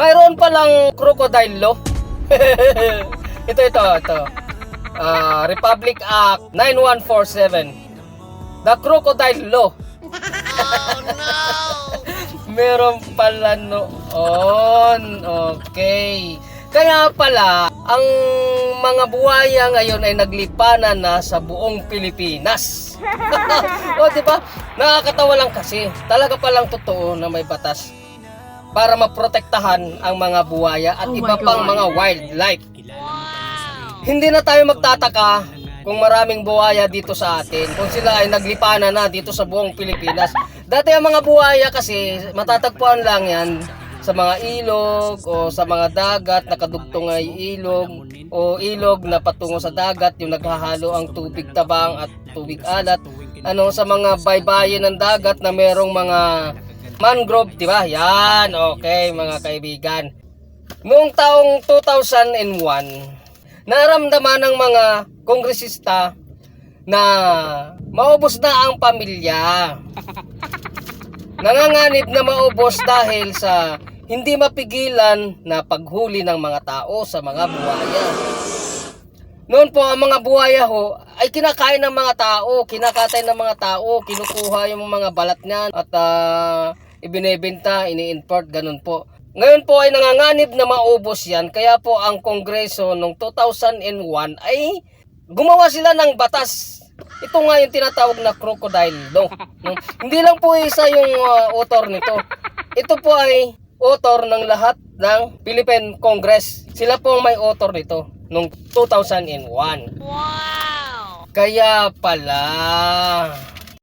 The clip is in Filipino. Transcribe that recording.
mayroon palang crocodile law. ito. Republic Act 9147. The crocodile law. Oh no! Meron pala noon. Okay. Kaya pala, ang mga buhaya ngayon ay naglipanan na sa buong Pilipinas. O, diba? Nakakatawa lang kasi. Talaga palang totoo na may batas para maprotektahan ang mga buhaya at iba pang mga wildlife. Hindi na tayo magtataka kung maraming buhaya dito sa atin, kung sila ay naglipanan na dito sa buong Pilipinas. Dati ang mga buhaya kasi matatagpuan lang yan sa mga ilog o sa mga dagat na kadugtong ay ilog o ilog na patungo sa dagat, yung naghahalo ang tubig tabang at tubig alat. Sa mga baybayin ng dagat na merong mga mangrove, di ba? Yan, okay mga kaibigan. Noong taong 2001, naramdaman ng mga kongresista na maubos na ang pamilya. Nanganganib na maubos dahil sa hindi mapigilan na paghuli ng mga tao sa mga buhaya. Noon po ang mga buhaya ay kinakain ng mga tao, kinakatay ng mga tao, kinukuha yung mga balat niyan at ibinebenta, ini-import, ganun po. Ngayon po ay nanganganib na maubos yan, kaya po ang Kongreso noong 2001 ay gumawa sila ng batas. Ito nga yung tinatawag na crocodile law. Hindi lang po isa yung author nito. Ito po ay author ng lahat ng Philippine Congress. Sila po ang may author nito noong 2001. Wow! Kaya pala